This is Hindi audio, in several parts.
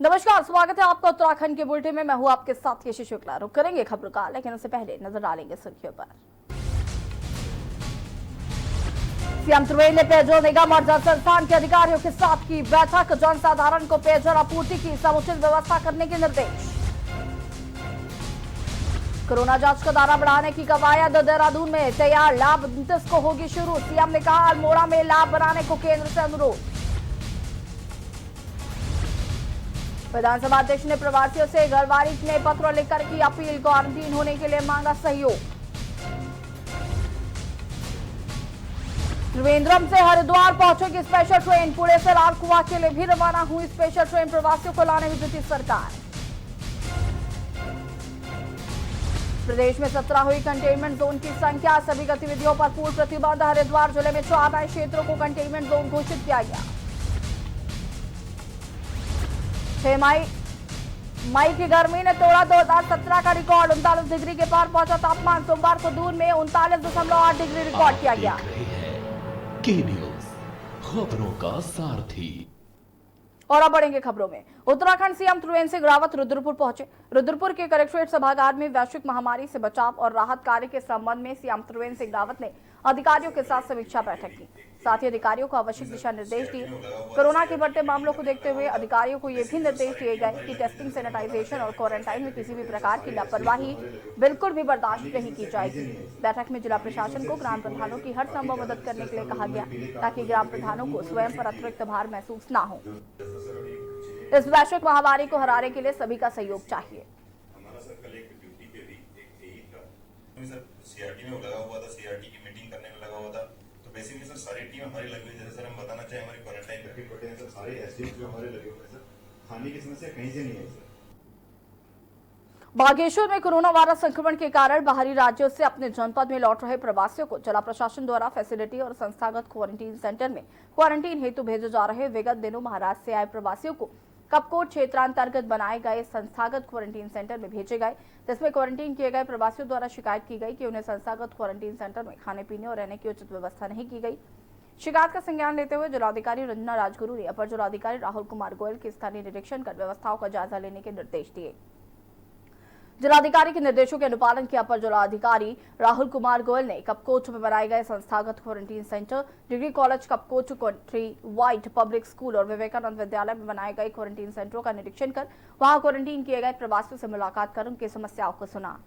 नमस्कार, स्वागत है आपका उत्तराखंड के बुलेटिन में। मैं हूं आपके साथ यशी शुक्ला। रुक करेंगे खबरों का, लेकिन उससे पहले नजर डालेंगे सुर्खियों पर। सीएम त्रिवेंद्र ने पेयजल निगम और जल संस्थान के अधिकारियों के साथ की बैठक। जनसाधारण को पेयजल आपूर्ति की समुचित व्यवस्था करने के निर्देश। कोरोना जांच का दायरा बढ़ाने की कवायद देहरादून में तैयार। लैब 29 को होगी शुरू। सीएम ने कहा अल्मोड़ा में लैब बनाने को केंद्र से अनुरोध। विधानसभा अध्यक्ष ने प्रवासियों से घरवारी में पत्र लिखकर की अपील। क्वारंटीन होने के लिए मांगा सहयोग। त्रिवेंद्रम से हरिद्वार पहुंचेगी स्पेशल ट्रेन। पुणे से लालकुआ के लिए भी रवाना हुई स्पेशल ट्रेन। प्रवासियों को लाने में जुटी सरकार। प्रदेश में 17 हुई कंटेनमेंट जोन की संख्या। सभी गतिविधियों पर पूर्ण प्रतिबंध। हरिद्वार जिले में 4 नए क्षेत्रों को कंटेनमेंट जोन घोषित किया गया। 6 मई की गर्मी ने तोड़ा 2017 का रिकॉर्ड। 39 डिग्री के पार पहुंचा तापमान। सोमवार को दून में 39.8 डिग्री रिकॉर्ड किया गया। के न्यूज़, खबरों का सारथी। और अब बढ़ेंगे खबरों में। उत्तराखंड सीएम त्रिवेंद्र सिंह रावत रुद्रपुर पहुंचे। रुद्रपुर के कलेक्ट्रेट सभागार में वैश्विक महामारी से बचाव और राहत कार्य के संबंध में सीएम त्रिवेंद्र सिंह रावत ने अधिकारियों के साथ समीक्षा बैठक की। साथ ही अधिकारियों को आवश्यक दिशा निर्देश दिए। कोरोना के बढ़ते मामलों को देखते हुए अधिकारियों को ये भी निर्देश दिए गए कि टेस्टिंग, सैनिटाइजेशन और क्वारंटाइन में किसी भी प्रकार की लापरवाही बिल्कुल भी बर्दाश्त नहीं की जाएगी। बैठक में जिला प्रशासन को ग्राम प्रधानों की हर संभव मदद करने के लिए कहा गया, ताकि ग्राम प्रधानों को स्वयं पर अतिरिक्त भार महसूस न हो। इस वैश्विक महामारी को हराने के लिए सभी का सहयोग चाहिए। हमारा सर कल एक ड्यूटी पे भी एक यही था, सर सीआरटी में लगा हुआ था, सीआरटी की मीटिंग करने में लगा हुआ था। तो बेसिकली सर सारी टीम हमारी लगी हुई है। जैसे सर हम बताना चाहें, हमारी क्वारंटाइन करके पड़ते हैं सर, सारे एसडीएम जो हमारे लगे हुए हैं सर, खाने की समस्या कहीं से नहीं है सर। बागेश्वर में कोरोना वायरस संक्रमण के कारण बाहरी राज्यों से अपने जनपद में लौट रहे प्रवासियों को जिला प्रशासन द्वारा फैसिलिटी और संस्थागत क्वारंटीन सेंटर में क्वारंटीन हेतु भेजे जा रहे। विगत दिनों महाराष्ट्र से आए प्रवासियों को कपकोट क्षेत्रांतर्गत बनाए गए संस्थागत क्वारंटीन सेंटर में भेजे गए, जिसमें क्वारंटीन किए गए प्रवासियों द्वारा शिकायत की गई कि उन्हें संस्थागत क्वारंटीन सेंटर में खाने पीने और रहने की उचित व्यवस्था नहीं की गई। शिकायत का संज्ञान लेते हुए जिलाधिकारी रंजना राजगुरु ने अपर जिलाधिकारी राहुल कुमार गोयल के स्थानीय निरीक्षण कर व्यवस्थाओं का जायजा लेने के निर्देश दिए। जिलाधिकारी के निर्देशों के अनुपालन के अपर जिलाधिकारी राहुल कुमार गोयल ने कपकोट में बनाए गए संस्थागत quarantine centre, degree college Kapkot, country wide public school और विवेकानंद विद्यालय में बनाए गए क्वारंटीन सेंटरों का निरीक्षण कर वहां क्वारंटीन किए गए प्रवासियों से मुलाकात कर उनकी समस्याओं को सुना।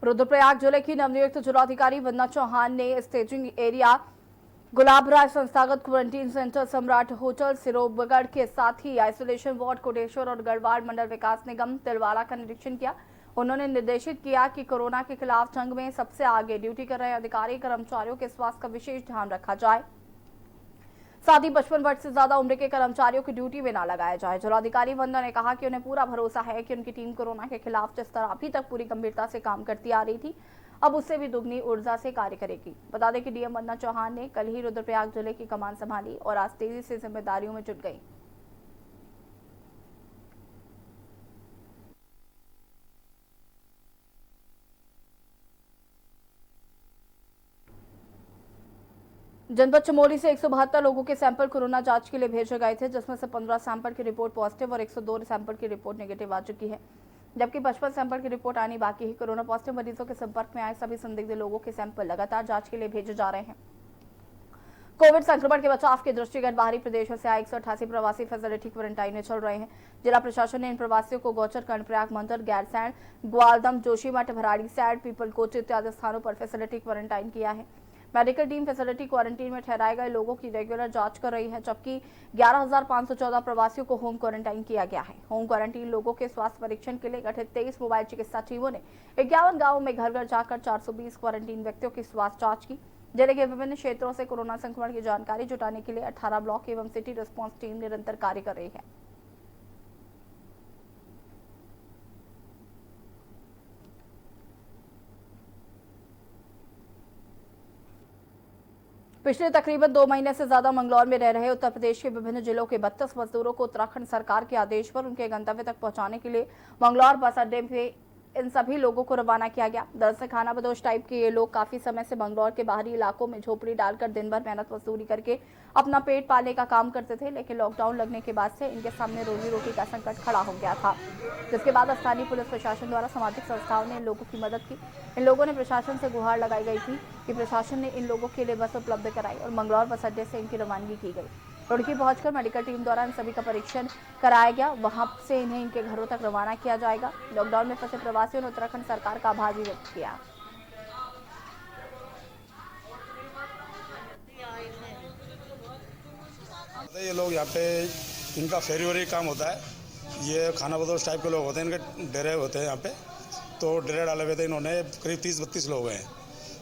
रुद्रप्रयाग जिले की नवनियुक्त जिलाधिकारी वंदना चौहान ने स्टेजिंग एरिया गुलाबराय संस्थागत क्वारंटीन सेंटर, सम्राट होटल सिरोबगढ़ के साथ ही आइसोलेशन वार्ड कोटेश्वर और गढ़वाल मंडल विकास निगम तिलवाड़ा का निरीक्षण किया। उन्होंने निर्देशित किया कि कोरोना के खिलाफ जंग में सबसे आगे ड्यूटी कर रहे अधिकारी कर्मचारियों के स्वास्थ्य का विशेष ध्यान रखा जाए। साथ ही 55 वर्ष से ज्यादा उम्र के कर्मचारियों की ड्यूटी में न लगाया जाए। जिलाधिकारी वंदना ने कहा कि उन्हें पूरा भरोसा है कि उनकी टीम कोरोना के खिलाफ जिस तरह अभी तक पूरी गंभीरता से काम करती आ रही थी, अब उससे भी दुगनी ऊर्जा से कार्य करेगी। बता दें कि डीएम वंदना चौहान ने कल ही रुद्रप्रयाग जिले की कमान संभाली और आज तेजी से जिम्मेदारियों में जुट गई। जनपद चमोली से 172 लोगों के सैंपल कोरोना जांच के लिए भेजे गए थे, जिसमें से 15 सैंपल की रिपोर्ट पॉजिटिव और 102 सैंपल की रिपोर्ट नेगेटिव आ चुकी है, जबकि 55 सैंपल की रिपोर्ट आनी बाकी है। कोरोना पॉजिटिव मरीजों के संपर्क में आए सभी संदिग्ध लोगों के सैंपल लगातार जांच के लिए भेजे जा रहे हैं। कोविड संक्रमण के बचाव के दृष्टिगत बाहरी प्रदेशों से आए 188 प्रवासी फैसिलिटी क्वारंटाइन में चल रहे हैं। जिला प्रशासन ने इन प्रवासियों को गौचर, कर्णप्रयाग, मंदर, गैरसैंण, ग्वालदम, जोशीमठ, भराड़ी सैड, पीपलकोट इत्यादि स्थानों पर फैसिलिटी क्वारंटाइन किया है। मेडिकल टीम फैसिलिटी क्वारंटीन में ठहराए गए लोगों की रेगुलर जांच कर रही है, जबकि 11,514 प्रवासियों को होम क्वारंटाइन किया गया है। होम क्वारंटीन लोगों के स्वास्थ्य परीक्षण के लिए गठित 23 मोबाइल चिकित्सा टीमों ने 51 गांवों में घर घर जाकर 420 क्वारंटीन व्यक्तियों की स्वास्थ्य जांच की। जिले के विभिन्न क्षेत्रों से कोरोना संक्रमण की जानकारी जुटाने के लिए 18 ब्लॉक एवं सिटी रिस्पांस टीम निरंतर कार्य कर रही है। पिछले तकरीबन 2 महीने से ज्यादा मंगलौर में रह रहे उत्तर प्रदेश के विभिन्न जिलों के 32 मजदूरों को उत्तराखंड सरकार के आदेश पर उनके गंतव्य तक पहुंचाने के लिए मंगलौर बस अड्डे पे इन सभी लोगों को रवाना किया गया। दरअसल खानाबदोश टाइप के ये लोग काफी समय से मंगलौर के बाहरी इलाकों में झोपड़ी डालकर दिन भर मेहनत मजदूरी करके अपना पेट पालने का काम करते थे, लेकिन लॉकडाउन लगने के बाद से इनके सामने रोजी रोटी का संकट खड़ा हो गया था, जिसके बाद स्थानीय पुलिस प्रशासन द्वारा सामाजिक संस्थाओं ने इन लोगों की मदद की। इन लोगों ने प्रशासन से गुहार लगाई गई थी कि प्रशासन ने इन लोगों के लिए बस उपलब्ध कराई और मंगलौर बस अड्डे से इनकी रवानगी की गई। रुड़की पहुंचकर मेडिकल टीम द्वारा इन सभी का परीक्षण कराया गया। वहां से इन्हें इनके घरों तक रवाना किया जाएगा। लॉकडाउन में फंसे प्रवासियों ने उत्तराखंड सरकार का आभार भी व्यक्त किया। ये लोग यहाँ पे इनका फेरी काम होता है। ये खानाबदोश टाइप के लोग होते हैं, इनके डेरे होते हैं यहाँ पे। तो डेरे डाले हुए थे इन्होंने, करीब 30-32 लोग हैं।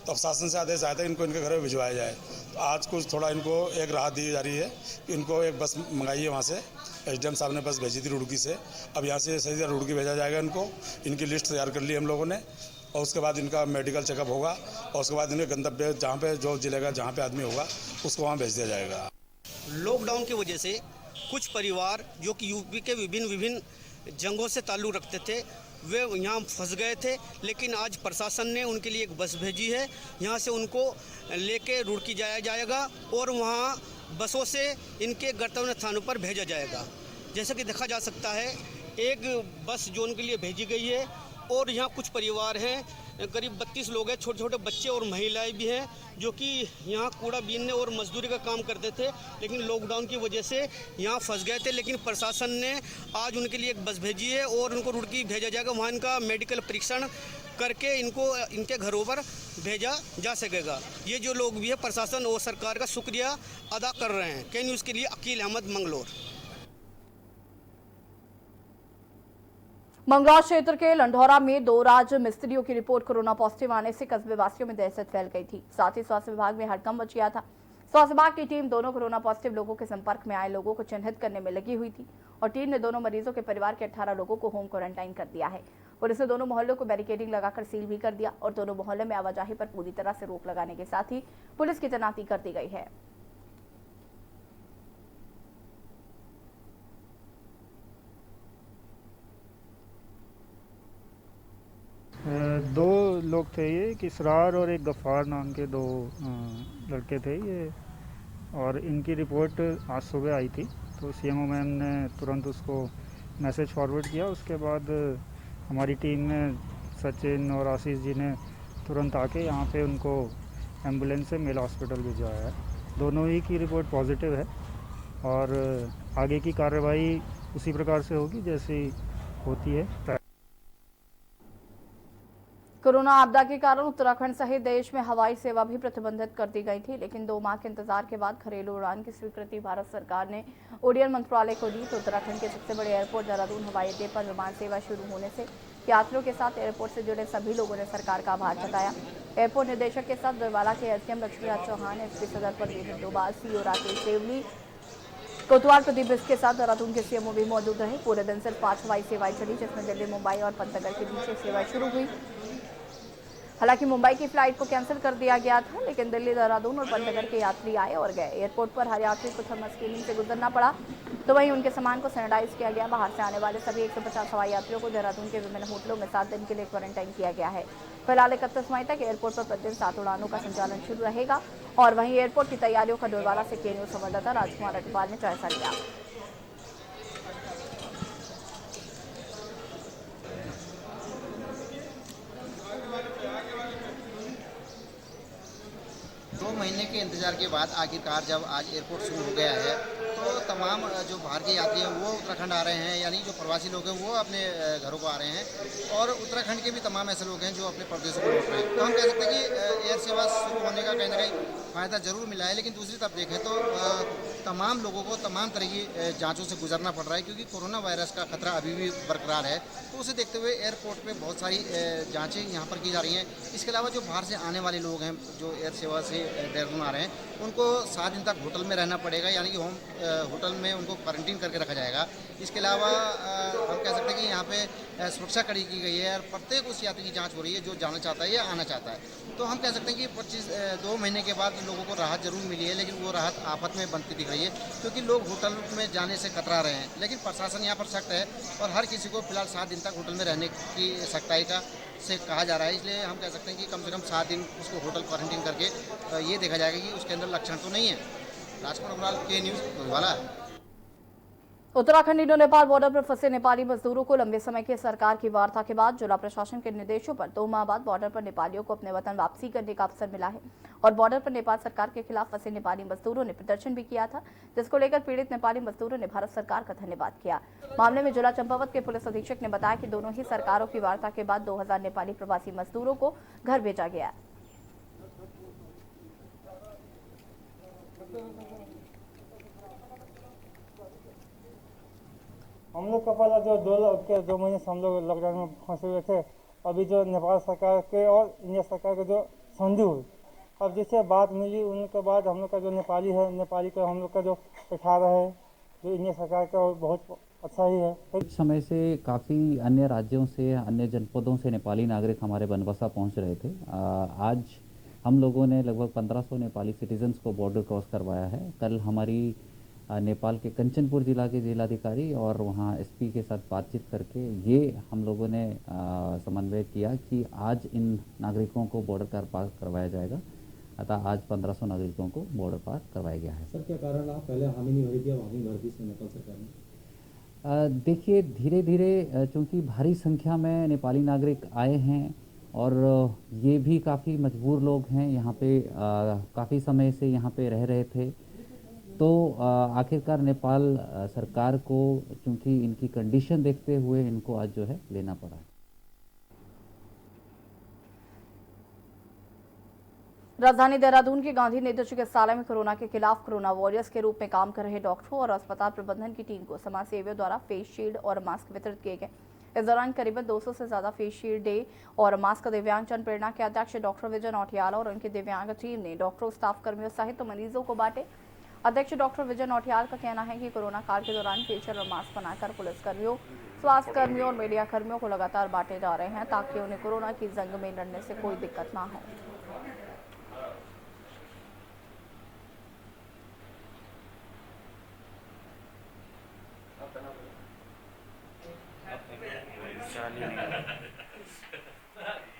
तो अब शासन से आदेश आया था इनको इनके घर में भिजवाया जाए। तो आज कुछ थोड़ा इनको एक राहत दी जा रही है कि इनको एक बस मंगाई है, वहाँ से एसडीएम साहब ने बस भेजी थी रुड़की से। अब यहाँ से सीधा रुड़की भेजा जाएगा इनको। इनकी लिस्ट तैयार कर ली हम लोगों ने और उसके बाद इनका मेडिकल चेकअप होगा और उसके बाद इनके गंतव्य जहाँ पे जो जिले का जहाँ पे आदमी होगा उसको वहाँ भेज दिया जाएगा। लॉकडाउन की वजह से कुछ परिवार जो कि यूपी के विभिन्न जंगों से ताल्लुक़ रखते थे वे यहाँ फंस गए थे, लेकिन आज प्रशासन ने उनके लिए एक बस भेजी है। यहाँ से उनको लेके रुड़की जाया जाएगा और वहाँ बसों से इनके गंतव्य स्थानों पर भेजा जाएगा। जैसा कि देखा जा सकता है, एक बस जो उनके लिए भेजी गई है और यहाँ कुछ परिवार हैं, करीब 32 लोग हैं, छोटे छोटे बच्चे और महिलाएं भी हैं, जो कि यहाँ कूड़ा बीनने और मजदूरी का काम करते थे, लेकिन लॉकडाउन की वजह से यहाँ फंस गए थे। लेकिन प्रशासन ने आज उनके लिए एक बस भेजी है और उनको रुड़की भेजा जाएगा। वहाँ इनका मेडिकल परीक्षण करके इनको इनके घरों पर भेजा जा सकेगा। ये जो लोग भी है प्रशासन और सरकार का शुक्रिया अदा कर रहे हैं। के न्यूज़ के लिए अकील अहमद, मंगलौर। मंगलौर क्षेत्र के लंढौरा में 2 राज मिस्त्रियों की रिपोर्ट कोरोना पॉजिटिव आने से कस्बे वासियों में दहशत फैल गई थी। साथ ही स्वास्थ्य विभाग में हड़कंप मच गया था। स्वास्थ्य विभाग की टीम दोनों कोरोना पॉजिटिव लोगों के संपर्क में आए लोगों को चिन्हित करने में लगी हुई थी और टीम ने दोनों मरीजों के परिवार के 18 लोगों को होम क्वारंटाइन कर दिया है। पुलिस ने दोनों मोहल्लों को बैरिकेडिंग लगाकर सील भी कर दिया और दोनों मोहल्ले में आवाजाही पर पूरी तरह से रोक लगाने के साथ ही पुलिस की तैनाती कर दी गई है। दो लोग थे ये, एक इसरार और एक गफ़ार नाम के 2 लड़के थे ये, और इनकी रिपोर्ट आज सुबह आई थी। तो सीएमओ मैम ने तुरंत उसको मैसेज फॉरवर्ड किया। उसके बाद हमारी टीम में सचिन और आशीष जी ने तुरंत आके यहाँ पे उनको एम्बुलेंस से मेल हॉस्पिटल भिजवाया है। दोनों ही की रिपोर्ट पॉजिटिव है और आगे की कार्रवाई उसी प्रकार से होगी जैसी होती है। कोरोना आपदा के कारण उत्तराखंड सहित देश में हवाई सेवा भी प्रतिबंधित कर दी गई थी, लेकिन 2 माह के इंतजार के बाद घरेलू उड़ान की स्वीकृति भारत सरकार ने उड्डयन मंत्रालय को दी। तो उत्तराखंड के सबसे बड़े एयरपोर्ट देहरादून हवाई अड्डे पर विमान सेवा शुरू होने से यात्रियों के साथ एयरपोर्ट से जुड़े सभी लोगों ने सरकार का आभार जताया। एयरपोर्ट निदेशक के साथ डोईवाला के एसडीएम लक्ष्मीराज चौहान, एसपी सदर परवीन डोभाल, सीओ राकेश देवली, कोतवाल प्रदीप बिस्क के साथ देहरादून के सीएमओ भी मौजूद रहे। पूरे दिन सिर्फ 5 हवाई सेवाएं चली, जिसमें दिल्ली, मुंबई और पंतनगर के बीच सेवाएं शुरू हुई। हालांकि मुंबई की फ्लाइट को कैंसिल कर दिया गया था, लेकिन दिल्ली, देहरादून और पंतनगर के यात्री आए और गए। एयरपोर्ट पर हर यात्री को थर्मल स्क्रीनिंग से गुजरना पड़ा, तो वहीं उनके सामान को सैनिटाइज किया गया। बाहर से आने वाले सभी 150 हवाई यात्रियों को देहरादून के विभिन्न होटलों में 7 दिन के लिए क्वारंटाइन किया गया है। फिलहाल 31 मई तक एयरपोर्ट पर प्रतिदिन 7 उड़ानों का संचालन शुरू रहेगा। और वहीं एयरपोर्ट की तैयारियों का डोईवाला से के न्यूज़ संवाददाता राजकुमार अग्रवाल ने जायजा लिया। 2 महीने के इंतजार के बाद आखिरकार जब आज एयरपोर्ट शुरू हो गया है, तो तमाम जो बाहर के यात्री हैं वो उत्तराखंड आ रहे हैं, यानी जो प्रवासी लोग हैं वो अपने घरों को आ रहे हैं और उत्तराखंड के भी तमाम ऐसे लोग हैं जो अपने प्रदेशों को लौट रहे हैं। तो हम कह सकते हैं कि एयर सेवा शुरू होने का कहीं ना कहीं फ़ायदा ज़रूर मिला है, लेकिन दूसरी तरफ देखें तो तमाम लोगों को तमाम तरह की जांचों से गुजरना पड़ रहा है, क्योंकि कोरोना वायरस का खतरा अभी भी बरकरार है। तो उसे देखते हुए एयरपोर्ट पे बहुत सारी जांचें यहाँ पर की जा रही हैं। इसके अलावा जो बाहर से आने वाले लोग हैं, जो एयर सेवा से देहरादून आ रहे हैं, उनको 7 दिन तक होटल में रहना पड़ेगा, यानी कि होटल में उनको क्वारंटीन करके रखा जाएगा। इसके अलावा हम कह सकते हैं कि यहाँ पे सुरक्षा कड़ी की गई है और प्रत्येक उस यात्री की जाँच हो रही है जो जाना चाहता है या आना चाहता है। तो हम कह सकते हैं कि 2 महीने के बाद लोगों को राहत जरूर मिली है, लेकिन वो राहत आफत में बनती दिख रही है, क्योंकि लोग होटल में जाने से कतरा रहे हैं। लेकिन प्रशासन यहाँ पर सख्त है और हर किसी को फिलहाल 7 दिन तक होटल में रहने की सख्ताई से कहा जा रहा है। इसलिए हम कह सकते हैं कि कम से कम 7 दिन उसको होटल क्वारंटीन करके ये देखा जाएगा कि उसके अंदर लक्षण तो नहीं है। Rajkumar Agarwal, K news, Lohiwala. Uttarakhand Indo Nepal border पर फंसे नेपाली मजदूरों को लंबे समय की सरकार की वार्ता के बाद जिला प्रशासन के निर्देशों पर 2 माह बाद बॉर्डर पर नेपालियों को अपने वतन वापसी करने का अवसर मिला है और बॉर्डर पर नेपाल सरकार के खिलाफ फंसे नेपाली मजदूरों ने प्रदर्शन भी किया था, जिसको लेकर पीड़ित नेपाली मजदूरों ने भारत सरकार का धन्यवाद किया। मामले में जिला चंपावत के पुलिस अधीक्षक ने बताया कि दोनों ही सरकारों की वार्ता के बाद 2000 नेपाली प्रवासी मजदूरों को घर भेजा गया। हम लोग का पहला जो 2 महीने से हम लोग लॉकडाउन में फंसे हुए थे, अभी जो नेपाल सरकार के और इंडिया सरकार के जो संधि हुई, अब जैसे बात मिली उनके बाद हम लोग का जो नेपाली का हम लोग का जो पिठारा है जो इंडिया सरकार का बहुत अच्छा ही है। कुछ समय से काफ़ी अन्य राज्यों से, अन्य जनपदों से नेपाली नागरिक हमारे बनबसा पहुंच रहे थे। आज हम लोगों ने लगभग 1500 नेपाली सिटीजन्स को बॉर्डर क्रॉस करवाया है। कल हमारी नेपाल के कंचनपुर जिला के जिलाधिकारी और वहाँ एसपी के साथ बातचीत करके ये हम लोगों ने समन्वय किया कि आज इन नागरिकों को बॉर्डर पार करवाया जाएगा। अतः आज 1500 नागरिकों को बॉर्डर पार करवाया गया है। सर, क्या कारण रहा? पहले हामी नहीं भरी थी, अब हामी भर दी नेपाल सरकार ने। देखिए, धीरे धीरे चूँकि भारी संख्या में नेपाली नागरिक आए हैं और ये भी काफ़ी मजबूर लोग हैं, यहाँ पे काफ़ी समय से यहाँ पे रह रहे थे, तो आखिरकार नेपाल सरकार को चूँकि इनकी कंडीशन देखते हुए इनको आज जो है लेना पड़ा। राजधानी देहरादून के गांधी नेत्र चिकित्सालय में कोरोना के खिलाफ कोरोना वॉरियर्स के रूप में काम कर रहे डॉक्टरों और अस्पताल प्रबंधन की टीम को समाज सेवियों द्वारा फेस शील्ड और मास्क वितरित किए गए। इस दौरान करीबन 200 से ज्यादा फेस शील्ड डे और मास्क दिव्यांगजन प्रेरणा के अध्यक्ष डॉक्टर विजय नौटियाल और उनकी दिव्यांग टीम ने डॉक्टरों, स्टाफ कर्मियों सहित मरीजों को बांटे। अध्यक्ष डॉक्टर विजय नौटियाल का कहना है कि कोरोना काल के दौरान फेशियल और मास्क बनाकर पुलिसकर्मियों, स्वास्थ्य कर्मियों और मीडिया कर्मियों को लगातार बांटे जा रहे हैं ताकि उन्हें कोरोना की जंग में लड़ने से कोई दिक्कत ना हो।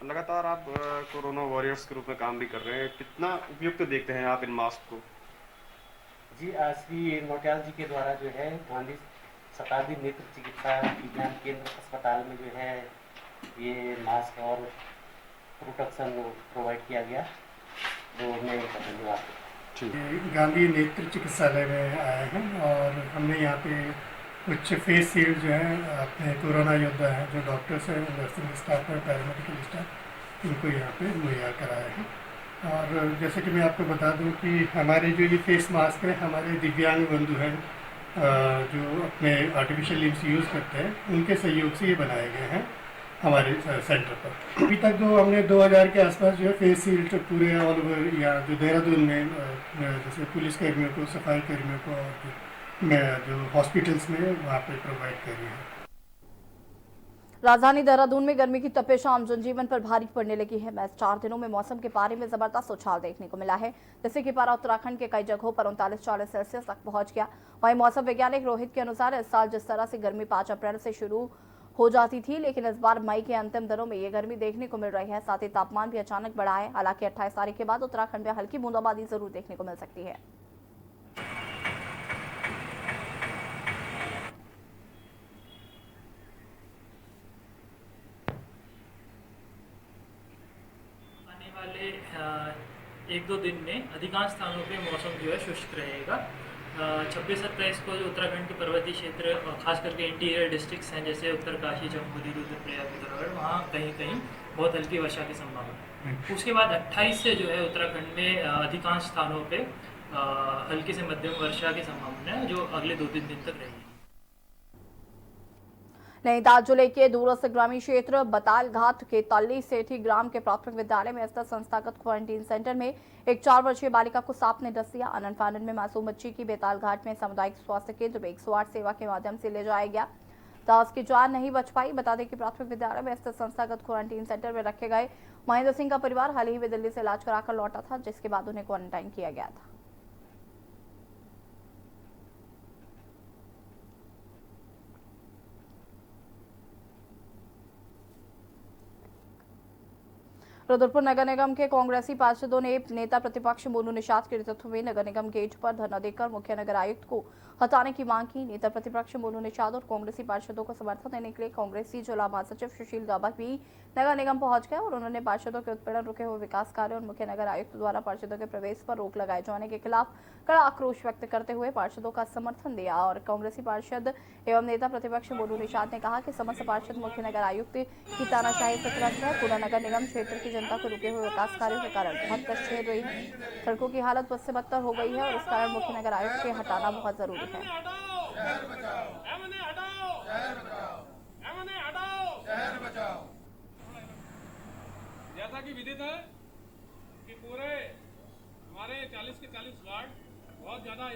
लगातार आप कोरोना वॉरियर्स के रूप में काम भी कर रहे हैं, कितना उपयुक्त देखते हैं आप इन मास्क को? जी, श्री नौटियाल जी के द्वारा जो है गांधी शताब्दी नेत्र चिकित्सा विज्ञान केंद्र अस्पताल में जो है ये मास्क और प्रोटेक्शन प्रोवाइड किया गया, तो मैं इनका धन्यवाद। गांधी नेत्र चिकित्सालय में आए हैं और हमने यहाँ पे कुछ फेस शील्ड जो है अपने कोरोना योद्धा हैं, जो डॉक्टर्स हैं, नर्सिंग स्टाफ है, पैरामेडिकल स्टाफ, इनको यहाँ पे मुहैया कराए हैं। और जैसे कि मैं आपको बता दूं कि हमारे जो ये फेस मास्क है, हमारे दिव्यांग बंधु हैं जो अपने आर्टिफिशियल लिम्स यूज़ करते हैं, उनके सहयोग से ये बनाए गए हैं हमारे सेंटर पर। अभी तक जो हमने 2000 के आसपास जो है फेस शील्ड पूरे ऑल ओवर या जो देहरादून में जैसे पुलिस कर्मियों को, सफाई कर्मियों को और जो हॉस्पिटल्स में वहाँ पे प्रोवाइड कर रही है। राजधानी देहरादून में गर्मी की तपिश आम जनजीवन पर भारी पड़ने लगी है। महज 4 दिनों में मौसम के पारे में जबरदस्त उछाल देखने को मिला है, जिससे कि पारा उत्तराखंड के कई जगहों पर 39-40 सेल्सियस तक पहुंच गया। वहीं मौसम वैज्ञानिक रोहित के अनुसार इस साल जिस तरह से गर्मी 5 अप्रैल से शुरू हो जाती थी, लेकिन इस बार मई के अंतिम दिनों में ये गर्मी देखने को मिल रही है। साथ ही तापमान भी अचानक बढ़ा है। हालांकि 28 तारीख के बाद उत्तराखंड में हल्की बूंदाबांदी जरूर देखने को मिल सकती है। वाले 1-2 दिन में अधिकांश स्थानों पे मौसम जो है शुष्क रहेगा। 26-27 को जो उत्तराखंड के पर्वतीय क्षेत्र, खास करके इंटीरियर डिस्ट्रिक्ट्स हैं जैसे उत्तरकाशी, जम्मू, रुद्रप्रयाग, पिथौरागढ़, वहाँ कहीं कहीं बहुत हल्की वर्षा की संभावना है। उसके बाद 28 से जो है उत्तराखंड में अधिकांश स्थानों पे हल्की से मध्यम वर्षा की संभावना है जो अगले 2-3 दिन तक रहेगी। नैनीताल जिले के दूरस्थ ग्रामीण क्षेत्र बताल घाट के तल्ली सेठी ग्राम के प्राथमिक विद्यालय में स्थित संस्थागत क्वारंटीन सेंटर में एक 4 वर्षीय बालिका को सांप ने डस दिया। आनंद फानन में मासूम बच्ची की बेताल घाट में सामुदायिक स्वास्थ्य केंद्र में 108 सेवा के माध्यम से ले जाया गया था। उसकी जान नहीं बच पाई। बता दें कि प्राथमिक विद्यालय में स्थित संस्थागत क्वारंटीन सेंटर में रखे गए महेंद्र सिंह का परिवार हाल ही में दिल्ली से इलाज कराकर लौटा था, जिसके बाद उन्हें क्वारंटाइन किया गया था। रुद्रपुर नगर निगम के कांग्रेसी पार्षदों ने नेता प्रतिपक्ष मोनू निषाद के नेतृत्व में नगर निगम गेट पर धरना देकर मुख्य नगर आयुक्त को हटाने की मांग की। नेता प्रतिपक्ष मोनू निषाद और कांग्रेसी पार्षदों को समर्थन देने के लिए कांग्रेसी जिला महासचिव सुशील गाबा भी नगर निगम पहुंच गए और उन्होंने पार्षदों के उत्पीड़न रुके हुए विकास कार्य और मुख्य नगर आयुक्त द्वारा पार्षदों के प्रवेश पर रोक लगाए जाने के खिलाफ कड़ा आक्रोश व्यक्त करते हुए पार्षदों का समर्थन दिया। और कांग्रेसी पार्षद एवं नेता प्रतिपक्ष मोनू निषाद ने कहा कि समस्त पार्षद मुख्य नगर आयुक्त की तानाशाही से त्रस्त है। पूरा नगर निगम क्षेत्र की जनता को रुके हुए विकास कार्यों के कारण बहुत कष्ट झेल रही है। सड़कों की हालत बद से बदतर हो गई है और इस कारण मुख्य नगर आयुक्त के हटाना बहुत जरूरी है। जैसा कि विदित है कि पूरे हमारे 40 के 40 वार्ड बहुत ज्यादा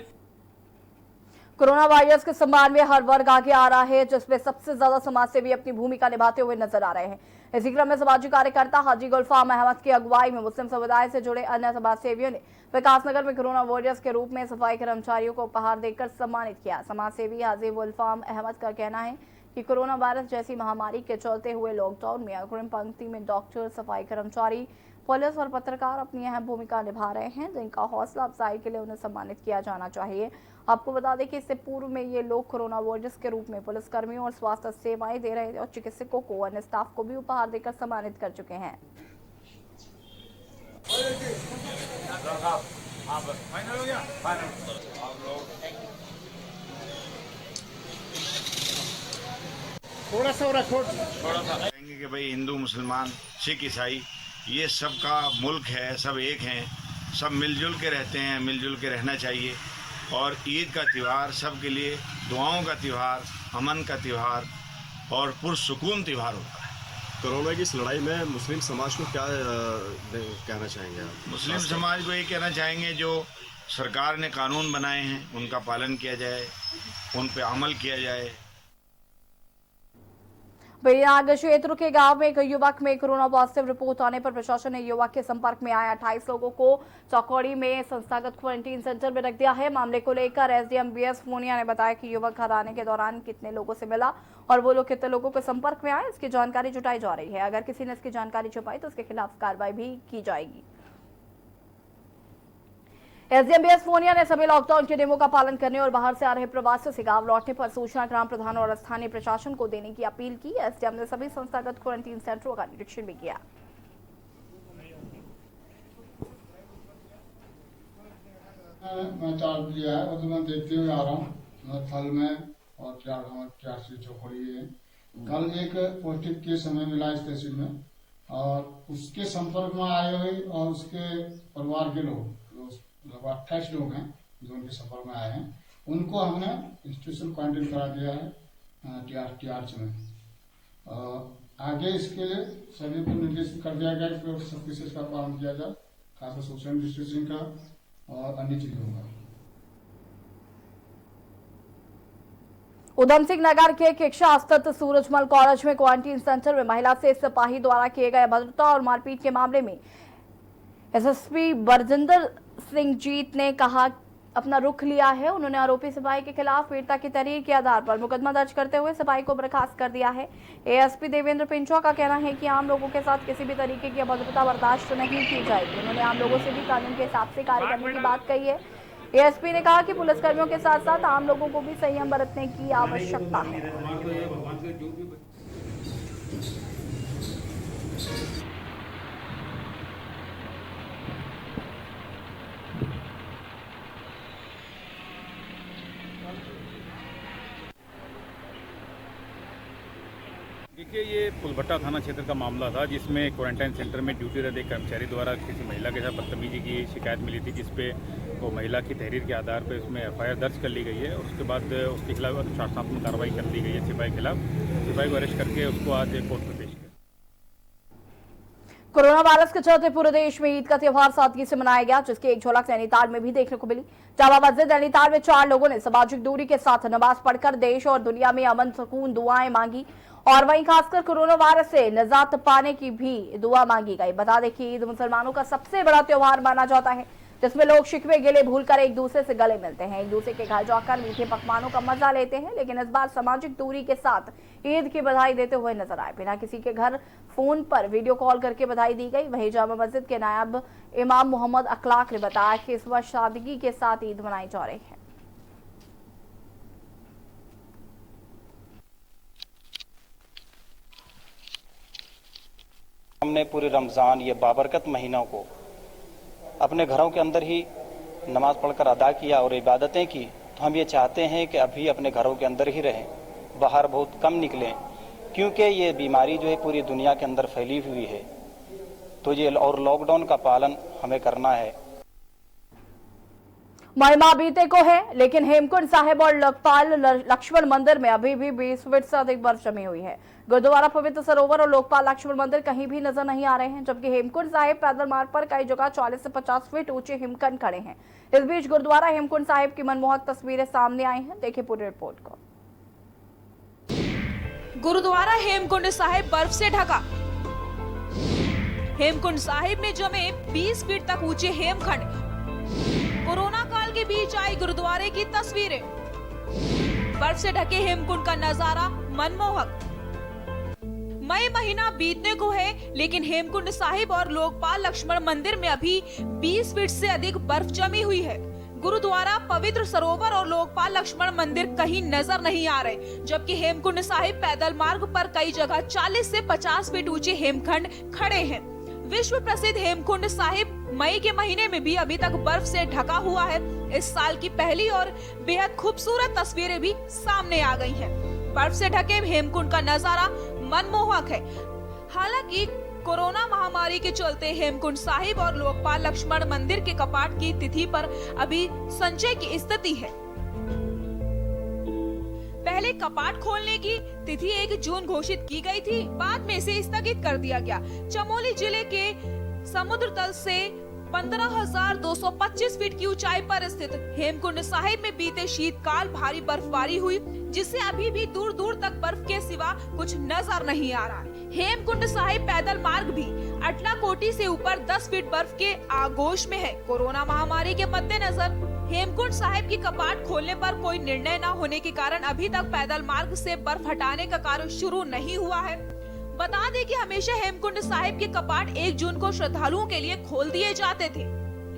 कोरोना वायरस के संभाल में हर वर्ग आगे आ रहा है, जिसमें सबसे ज्यादा समाजसेवी अपनी भूमिका निभाते हुए नजर आ रहे हैं। इसी क्रम में समाजी कार्यकर्ता हाजी गुलफाम अहमद की अगुवाई में मुस्लिम समुदाय से जुड़े अन्य समाजसेवियों ने विकासनगर में कोरोना वॉरियर्स के रूप में सफाई कर्मचारियों को उपहार देकर सम्मानित किया। समाजसेवी हाजी गुलफाम अहमद का कहना है कि कोरोना वायरस जैसी महामारी के चलते हुए लॉकडाउन में अग्रिम पंक्ति में डॉक्टर, सफाई कर्मचारी, पुलिस और पत्रकार अपनी अहम भूमिका निभा रहे हैं, जिनका हौसला अफजाई के लिए उन्हें सम्मानित किया जाना चाहिए। आपको बता दें कि इससे पूर्व में ये लोग कोरोना वॉरियर्स के रूप में पुलिसकर्मियों और स्वास्थ्य सेवाएं दे रहे और चिकित्सकों को, अन्य स्टाफ को भी उपहार देकर सम्मानित कर चुके हैं। थोड़ा सा कहेंगे कि भाई हिंदू, मुसलमान, सिख, ईसाई ये सबका मुल्क है, सब एक हैं, सब मिलजुल के रहते हैं, मिलजुल के रहना चाहिए। और ईद का त्यौहार सबके लिए दुआओं का त्यौहार, अमन का त्यौहार और पुरसुकून त्यौहार होता है। कोरोना की इस लड़ाई में मुस्लिम समाज को क्या कहना चाहेंगे आप? मुस्लिम समाज को ये कहना चाहेंगे जो सरकार ने कानून बनाए हैं उनका पालन किया जाए, उन पे अमल किया जाए। बेरियाग क्षेत्र के गांव में एक युवक में कोरोना पॉजिटिव रिपोर्ट आने पर प्रशासन ने युवक के संपर्क में आए 28 लोगों को चौकौड़ी में संस्थागत क्वारंटीन सेंटर में रख दिया है। मामले को लेकर एसडीएम बीएस फोनिया ने बताया कि युवक घर आने के दौरान कितने लोगों से मिला और वो लोग कितने लोगों के संपर्क में आए, इसकी जानकारी जुटाई जा रही है। अगर किसी ने इसकी जानकारी छुपाई तो उसके खिलाफ कार्रवाई भी की जाएगी। एसडीएम बीएस फोनिया ने सभी लॉकडाउन के नियमों का पालन करने और बाहर से आ रहे प्रवासियों से गांव लौटने पर सूचना ग्राम प्रधान और स्थानीय प्रशासन को देने की अपील की। एसडीएम ने सभी संस्थागत क्वारंटीन सेंटरों का निरीक्षण भी किया। मैं चार्ज लिया है, तो मैं देखते हुए आ रहा हूँ थल में और चार से चौकड़ी है। कल एक पॉजिटिव केस हमें मिला इस तहसील में और उसके संपर्क में आए हुए और उसके परिवार के लोग लगभग 28 लोग हैं जो उनके संपर्क में आए हैं, उनको हमने इंस्टीट्यूशन क्वारंटीन करा दिया है टीआरच में। आगे इसके लिए सभी को निर्देशित कर दिया गया कि सख्ती से इसका पालन किया जाए, खासकर सोशल डिस्टेंसिंग का और अन्य चीजों का। उधम सिंह नगर के किक्षा स्थित सूरजमल कॉलेज में क्वारंटीन सेंटर में महिला से सिपाही द्वारा किए गए अभद्रता और मारपीट के मामले में एसएसपी बरजिंदर सिंह जीत ने कहा अपना रुख लिया है। उन्होंने आरोपी सिपाही के खिलाफ पीड़िता की तहरीर के आधार पर मुकदमा दर्ज करते हुए सिपाही को बर्खास्त कर दिया है। एएसपी देवेंद्र पिंचुआ का कहना है कि आम लोगों के साथ किसी भी तरीके की अभद्रता बर्दाश्त नहीं की जाएगी। उन्होंने आम लोगों से भी कानून के हिसाब से कार्य करने की बात कही है। एएसपी ने कहा कि पुलिसकर्मियों के साथ साथ आम लोगों को भी संयम बरतने की आवश्यकता है। देखिए, ये फुलभट्टा थाना क्षेत्र का मामला था जिसमें क्वारंटाइन सेंटर में ड्यूटी रहे एक कर्मचारी द्वारा किसी महिला के साथ बदतमीजी की शिकायत मिली थी, जिसपे वो महिला की तहरीर के आधार पर उसमें FIR दर्ज कर ली गई है और उसके बाद उसके खिलाफ अनुशासनात्मक कार्रवाई कर दी गई है। सिपाही के खिलाफ सिपाही को अरेस्ट करके उसको आज कोर्ट में पेश किया। कोरोना वायरस के चलते पूरे देश में ईद का त्योहार सादगी से मनाया गया, जिसकी एक झलक नैनीताल में भी देखने को मिली। जामा मस्जिद नैनीताल में 4 लोगों ने सामाजिक दूरी के साथ नमाज पढ़कर देश और दुनिया में अमन सुकून दुआएं मांगी और वहीं खासकर कोरोना वायरस से निजात पाने की भी दुआ मांगी गई। बता दें कि ईद मुसलमानों का सबसे बड़ा त्योहार माना जाता है, जिसमें लोग शिकवे गिले भूलकर एक दूसरे से गले मिलते हैं, एक दूसरे के घर जाकर मीठे पकवानों का मजा लेते हैं। लेकिन इस बार सामाजिक दूरी के साथ ईद की बधाई देते हुए नजर आए। बिना किसी के घर फोन पर वीडियो कॉल करके बधाई दी गई। वहीं जामा मस्जिद के नायब इमाम मोहम्मद अखलाक ने बताया कि इस वर्ष सादगी के साथ ईद मनाई जा रही है। हमने पूरे रमज़ान ये बाबरकत महीनों को अपने घरों के अंदर ही नमाज पढ़कर अदा किया और इबादतें की, तो हम ये चाहते हैं कि अभी अपने घरों के अंदर ही रहें, बाहर बहुत कम निकलें, क्योंकि ये बीमारी जो है पूरी दुनिया के अंदर फैली हुई है। तो ये और लॉकडाउन का पालन हमें करना है। महिमा बीते को है, लेकिन हेमकुंड साहिब और लोकपाल लक्ष्मण मंदिर में अभी भी 20 फीट से अधिक बर्फ जमी हुई है। गुरुद्वारा पवित्र सरोवर और लोकपाल लक्ष्मण मंदिर कहीं भी नजर नहीं आ रहे हैं, जबकि हेमकुंड साहिब पैदल मार्ग पर कई जगह 40 से 50 फीट ऊंचे हिमखंड खड़े हैं। इस बीच गुरुद्वारा हेमकुंड साहिब की मनमोहक तस्वीरें सामने आई हैं। देखिए पूरी रिपोर्ट को। गुरुद्वारा हेमकुंड साहिब बर्फ से ढका। हेमकुंड साहिब में जमे 20 फीट तक ऊंचे हेमखंड। कोरोना काल के बीच आई गुरुद्वारे की तस्वीरें। बर्फ से ढके हेमकुंड का नजारा मनमोहक। मई महीना बीतने को है, लेकिन हेमकुंड साहिब और लोकपाल लक्ष्मण मंदिर में अभी 20 फीट से अधिक बर्फ जमी हुई है। गुरुद्वारा पवित्र सरोवर और लोकपाल लक्ष्मण मंदिर कहीं नजर नहीं आ रहे, जबकि हेमकुंड साहिब पैदल मार्ग पर कई जगह 40 से 50 फीट ऊंचे हेमखंड खड़े हैं। विश्व प्रसिद्ध हेमकुंड साहिब मई के महीने में भी अभी तक बर्फ से ढका हुआ है। इस साल की पहली और बेहद खूबसूरत तस्वीरें भी सामने आ गई हैं। बर्फ से ढके हेमकुंड का नजारा मनमोहक है। हालांकि कोरोना महामारी के चलते हेमकुंड साहिब और लोकपाल लक्ष्मण मंदिर के कपाट की तिथि पर अभी संशय की स्थिति है। पहले कपाट खोलने की तिथि 1 जून घोषित की गई थी, बाद में इसे स्थगित कर दिया गया। चमोली जिले के समुद्र तल से 15,225 फीट की ऊंचाई पर स्थित हेमकुंड साहिब में बीते शीतकाल भारी बर्फबारी हुई, जिससे अभी भी दूर दूर तक बर्फ के सिवा कुछ नजर नहीं आ रहा है। हेमकुंड साहिब पैदल मार्ग भी अटलाकोटी से ऊपर 10 फीट बर्फ के आगोश में है। कोरोना महामारी के मद्देनजर हेमकुंड साहिब की कपाट खोलने पर कोई निर्णय न होने के कारण अभी तक पैदल मार्ग से बर्फ हटाने का कार्य शुरू नहीं हुआ है। बता दें कि हमेशा हेमकुंड साहिब के कपाट 1 जून को श्रद्धालुओं के लिए खोल दिए जाते थे।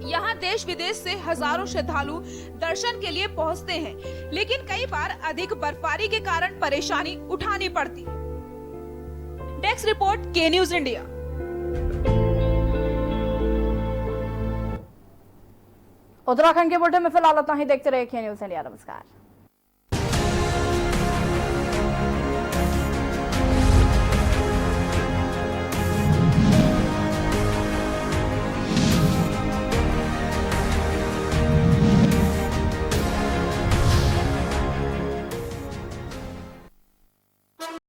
यहाँ देश विदेश से हजारों श्रद्धालु दर्शन के लिए पहुँचते हैं, लेकिन कई बार अधिक बर्फबारी के कारण परेशानी उठानी पड़ती है। डेस्क रिपोर्ट के न्यूज इंडिया। उत्तराखंड के बुलेटिन में फिलहाल इतना ही। देखते रहिए के न्यूज इंडिया। नमस्कार।